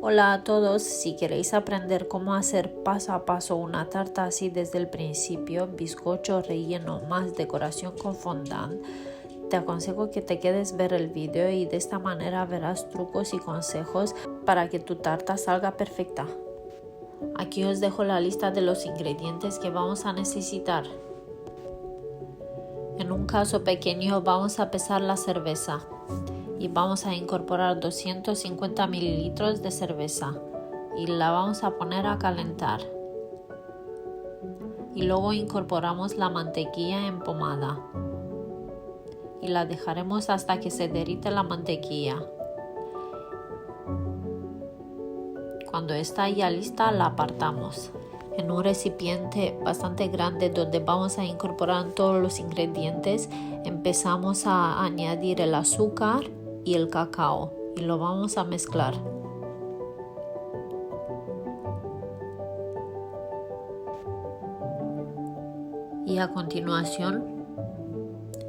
Hola a todos, si queréis aprender cómo hacer paso a paso una tarta así desde el principio, bizcocho relleno más decoración con fondant, te aconsejo que te quedes ver el vídeo y de esta manera verás trucos y consejos para que tu tarta salga perfecta. Aquí os dejo la lista de los ingredientes que vamos a necesitar. En un caso pequeño vamos a pesar la cerveza y vamos a incorporar 250 mililitros de cerveza y la vamos a poner a calentar. Y luego incorporamos la mantequilla empomada y la dejaremos hasta que se derrite la mantequilla. Cuando está ya lista la apartamos. En un recipiente bastante grande donde vamos a incorporar todos los ingredientes, empezamos a añadir el azúcar y el cacao y lo vamos a mezclar. Y a continuación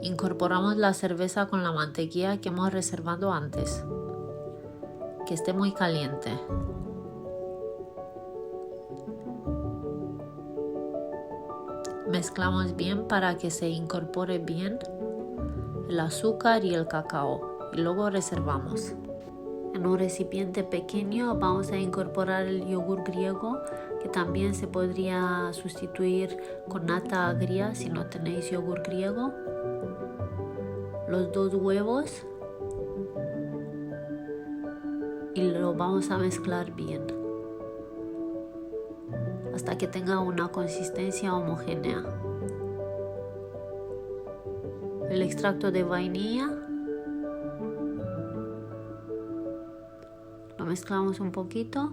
incorporamos la cerveza con la mantequilla que hemos reservado antes, que esté muy caliente. Mezclamos bien para que se incorpore bien el azúcar y el cacao y luego reservamos. En un recipiente pequeño vamos a incorporar el yogur griego, que también se podría sustituir con nata agria si no tenéis yogur griego. Los 2 huevos y lo vamos a mezclar bien hasta que tenga una consistencia homogénea. El extracto de vainilla lo mezclamos un poquito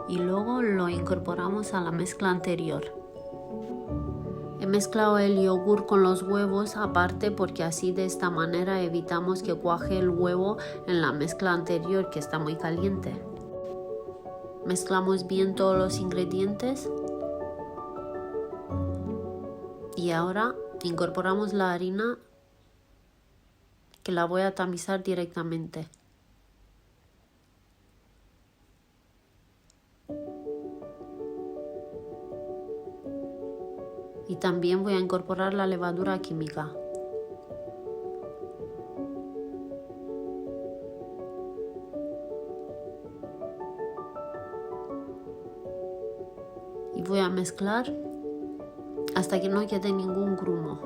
y luego lo incorporamos a la mezcla anterior. He mezclado el yogur con los huevos aparte porque así de esta manera evitamos que cuaje el huevo en la mezcla anterior que está muy caliente. Mezclamos bien todos los ingredientes y ahora incorporamos la harina, que la voy a tamizar directamente. Y también voy a incorporar la levadura química. Y voy a mezclar hasta que no quede ningún grumo.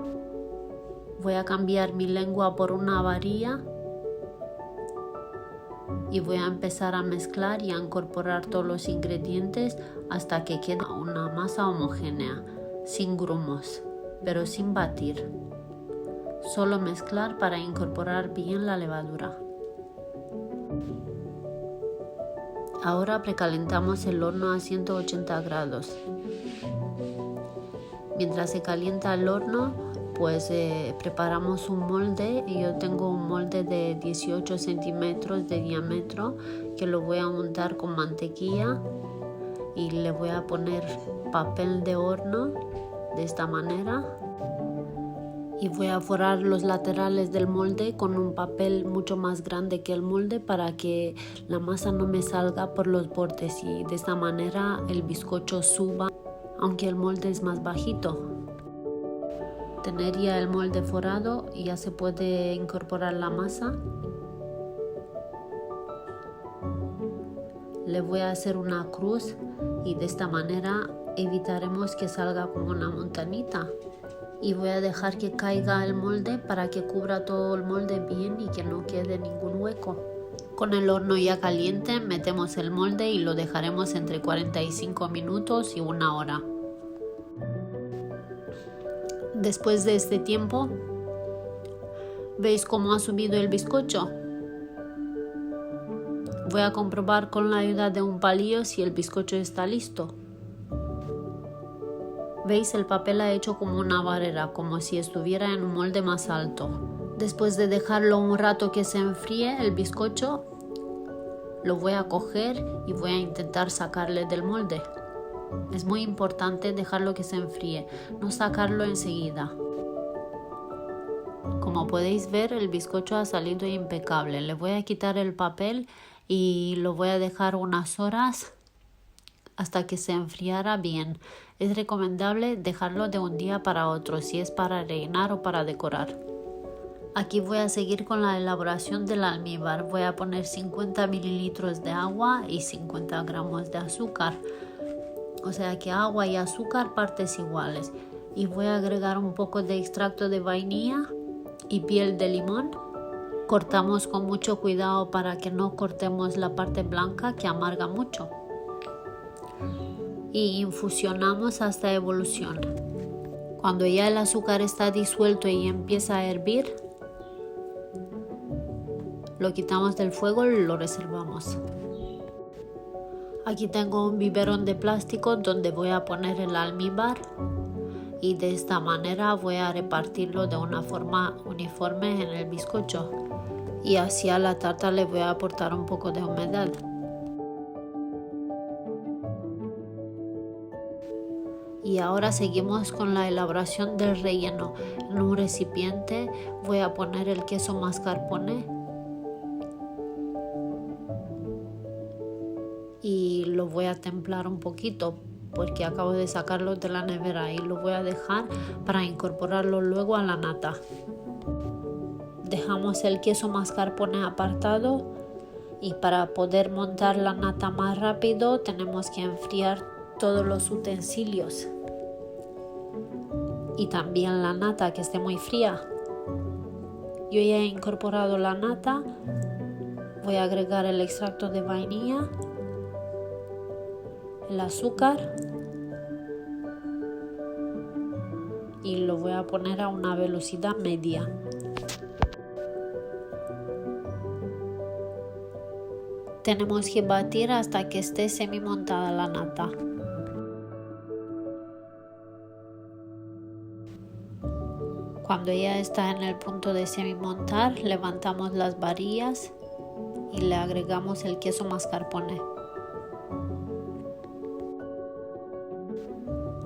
Voy a cambiar mi lengua por una varilla y voy a empezar a mezclar y a incorporar todos los ingredientes hasta que quede una masa homogénea, sin grumos, pero sin batir. Solo mezclar para incorporar bien la levadura. Ahora precalentamos el horno a 180 grados. Mientras se calienta el horno, pues preparamos un molde. Yo tengo un molde de 18 centímetros de diámetro que lo voy a untar con mantequilla y le voy a poner papel de horno de esta manera. Y voy a forrar los laterales del molde con un papel mucho más grande que el molde para que la masa no me salga por los bordes y de esta manera el bizcocho suba, aunque el molde es más bajito. Tener ya el molde forrado y ya se puede incorporar la masa. Le voy a hacer una cruz y de esta manera evitaremos que salga como una montañita. Y voy a dejar que caiga el molde para que cubra todo el molde bien y que no quede ningún hueco. Con el horno ya caliente metemos el molde y lo dejaremos entre 45 minutos y 1 hora. Después de este tiempo, ¿veis cómo ha subido el bizcocho? Voy a comprobar con la ayuda de un palillo si el bizcocho está listo. ¿Veis? El papel ha hecho como una barrera, como si estuviera en un molde más alto. Después de dejarlo un rato que se enfríe el bizcocho, lo voy a coger y voy a intentar sacarle del molde. Es muy importante dejarlo que se enfríe, no sacarlo enseguida. Como podéis ver, el bizcocho ha salido impecable. Le voy a quitar el papel y lo voy a dejar unas horas hasta que se enfriara bien. Es recomendable dejarlo de un día para otro si es para rellenar o para decorar. Aquí voy a seguir con la elaboración del almíbar. Voy a poner 50 mililitros de agua y 50 gramos de azúcar. O sea que agua y azúcar partes iguales. Y voy a agregar un poco de extracto de vainilla y piel de limón. Cortamos con mucho cuidado para que no cortemos la parte blanca que amarga mucho. Y infusionamos hasta evolución. Cuando ya el azúcar está disuelto y empieza a hervir, lo quitamos del fuego y lo reservamos. Aquí tengo un biberón de plástico donde voy a poner el almíbar y de esta manera voy a repartirlo de una forma uniforme en el bizcocho y así a la tarta le voy a aportar un poco de humedad. Y ahora seguimos con la elaboración del relleno. En un recipiente voy a poner el queso mascarpone y lo voy a templar un poquito porque acabo de sacarlo de la nevera y lo voy a dejar para incorporarlo luego a la nata. Dejamos el queso mascarpone apartado y para poder montar la nata más rápido tenemos que enfriar todos los utensilios y también la nata que esté muy fría. Yo ya he incorporado la nata, voy a agregar el extracto de vainilla, el azúcar y lo voy a poner a una velocidad media. Tenemos que batir hasta que esté semi montada la nata. Cuando ya está en el punto de semi montar, levantamos las varillas y le agregamos el queso mascarpone.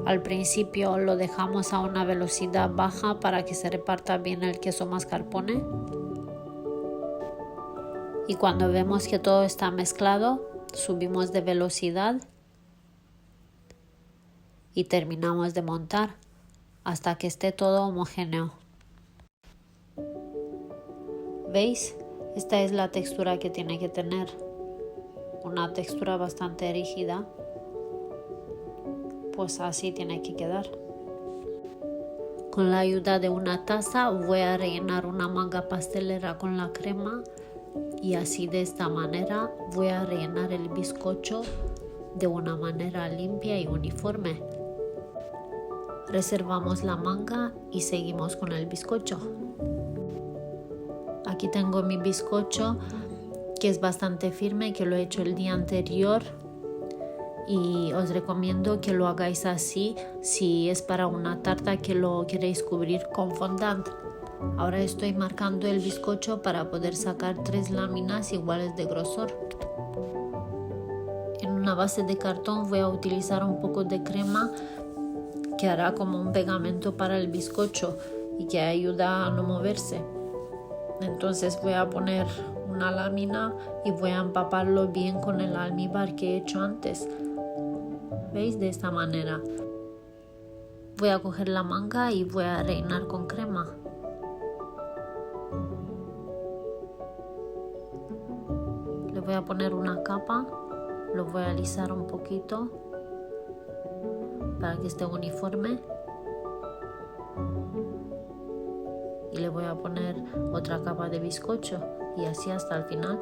Al principio lo dejamos a una velocidad baja para que se reparta bien el queso mascarpone. Y cuando vemos que todo está mezclado, subimos de velocidad y terminamos de montar hasta que esté todo homogéneo. ¿Veis? Esta es la textura que tiene que tener. Una textura bastante rígida. Pues así tiene que quedar. Con la ayuda de una taza voy a rellenar una manga pastelera con la crema y así de esta manera voy a rellenar el bizcocho de una manera limpia y uniforme. Reservamos la manga y seguimos con el bizcocho. Aquí tengo mi bizcocho que es bastante firme, que lo he hecho el día anterior y os recomiendo que lo hagáis así si es para una tarta que lo queréis cubrir con fondant. Ahora estoy marcando el bizcocho para poder sacar 3 láminas iguales de grosor. En una base de cartón voy a utilizar un poco de crema que hará como un pegamento para el bizcocho y que ayuda a no moverse. Entonces voy a poner una lámina y voy a empaparlo bien con el almíbar que he hecho antes. ¿Veis? De esta manera. Voy a coger la manga y voy a rellenar con crema. Le voy a poner una capa, lo voy a alisar un poquito para que esté uniforme y le voy a poner otra capa de bizcocho y así hasta el final.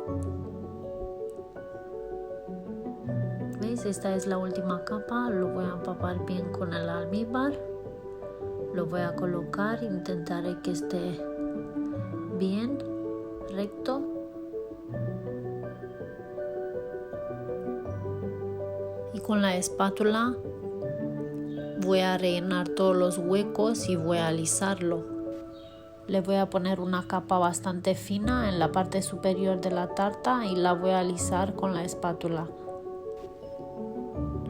¿Veis? Esta es la última capa, lo voy a empapar bien con el almíbar, lo voy a colocar, intentaré que esté bien recto. Y con la espátula voy a rellenar todos los huecos y voy a alisarlo. Le voy a poner una capa bastante fina en la parte superior de la tarta y la voy a alisar con la espátula.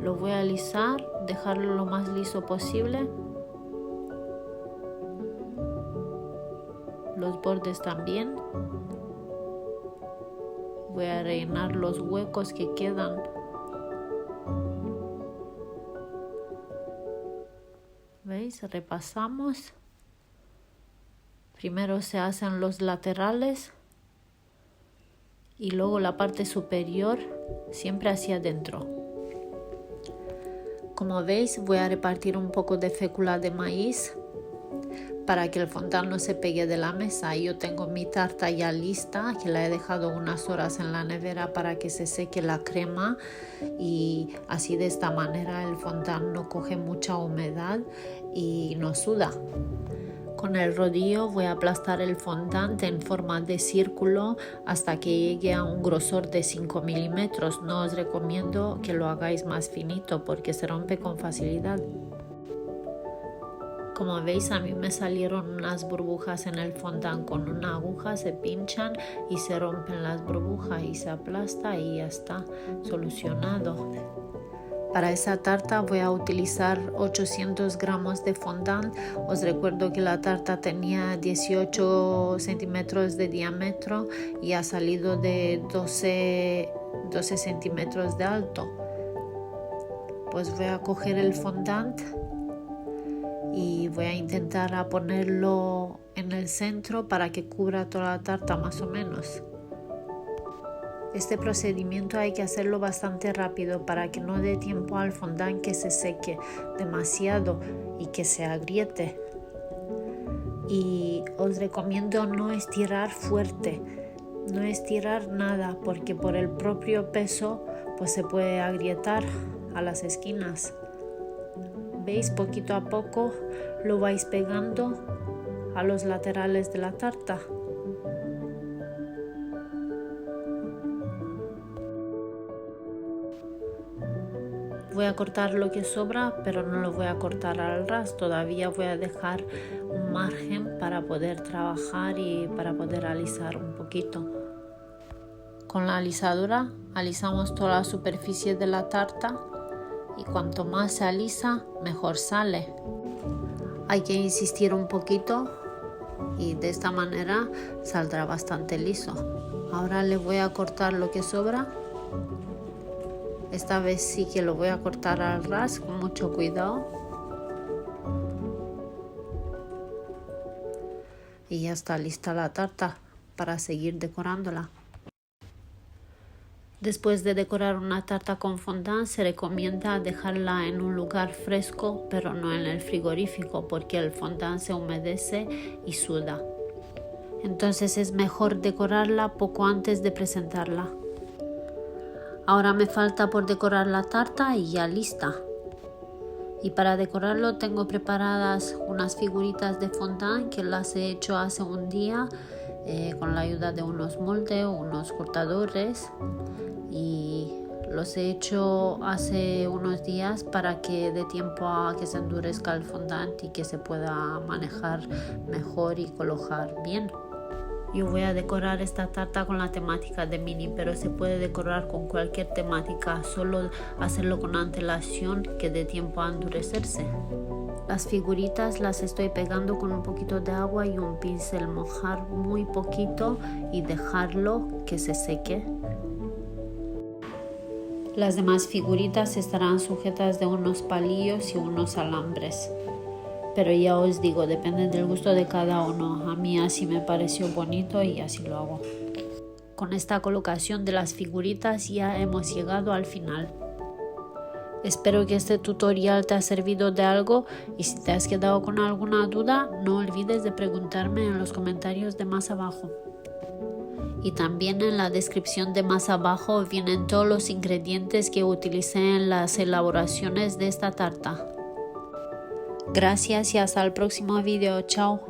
Lo voy a alisar, dejarlo lo más liso posible. Los bordes también. voy a rellenar los huecos que quedan. ¿Veis? Repasamos. Primero se hacen los laterales y luego la parte superior, siempre hacia adentro. Como veis, voy a repartir un poco de fécula de maíz para que el fondant no se pegue de la mesa. Yo tengo mi tarta ya lista, que la he dejado unas horas en la nevera para que se seque la crema, y así de esta manera el fondant no coge mucha humedad y no suda. Con el rodillo voy a aplastar el fondant en forma de círculo hasta que llegue a un grosor de 5 milímetros. No os recomiendo que lo hagáis más finito porque se rompe con facilidad. Como veis, a mí me salieron unas burbujas en el fondant. Con una aguja se pinchan y se rompen las burbujas y se aplasta y ya está solucionado. Para esa tarta voy a utilizar 800 gramos de fondant. Os recuerdo que la tarta tenía 18 centímetros de diámetro y ha salido de 12 centímetros de alto. Pues voy a coger el fondant y voy a intentar ponerlo en el centro para que cubra toda la tarta más o menos. Este procedimiento hay que hacerlo bastante rápido para que no dé tiempo al fondant que se seque demasiado y que se agriete. Y os recomiendo no estirar fuerte, no estirar nada, porque por el propio peso pues se puede agrietar a las esquinas. ¿Veis? Poquito a poco lo vais pegando a los laterales de la tarta. Voy a cortar lo que sobra, pero no lo voy a cortar al ras. Todavía voy a dejar un margen para poder trabajar y para poder alisar un poquito. Con la alisadora alisamos toda la superficie de la tarta y cuanto más se alisa, mejor sale. Hay que insistir un poquito y de esta manera saldrá bastante liso. Ahora le voy a cortar lo que sobra. Esta vez sí que lo voy a cortar al ras con mucho cuidado. Y ya está lista la tarta para seguir decorándola. Después de decorar una tarta con fondant, se recomienda dejarla en un lugar fresco, pero no en el frigorífico, porque el fondant se humedece y suda. Entonces es mejor decorarla poco antes de presentarla. Ahora me falta por decorar la tarta y ya lista. Y para decorarlo tengo preparadas unas figuritas de fondant que las he hecho hace un día con la ayuda de unos moldes o unos cortadores, y los he hecho hace unos días para que dé tiempo a que se endurezca el fondant y que se pueda manejar mejor y colocar bien. Yo voy a decorar esta tarta con la temática de Minnie, pero se puede decorar con cualquier temática, solo hacerlo con antelación que dé tiempo a endurecerse. Las figuritas las estoy pegando con un poquito de agua y un pincel, mojar muy poquito y dejarlo que se seque. Las demás figuritas estarán sujetas de unos palillos y unos alambres. Pero ya os digo, depende del gusto de cada uno. A mí así me pareció bonito y así lo hago. Con esta colocación de las figuritas ya hemos llegado al final. Espero que este tutorial te haya servido de algo, y si te has quedado con alguna duda, no olvides de preguntarme en los comentarios de más abajo. Y también en la descripción de más abajo vienen todos los ingredientes que utilicé en las elaboraciones de esta tarta. Gracias y hasta el próximo video. Chao.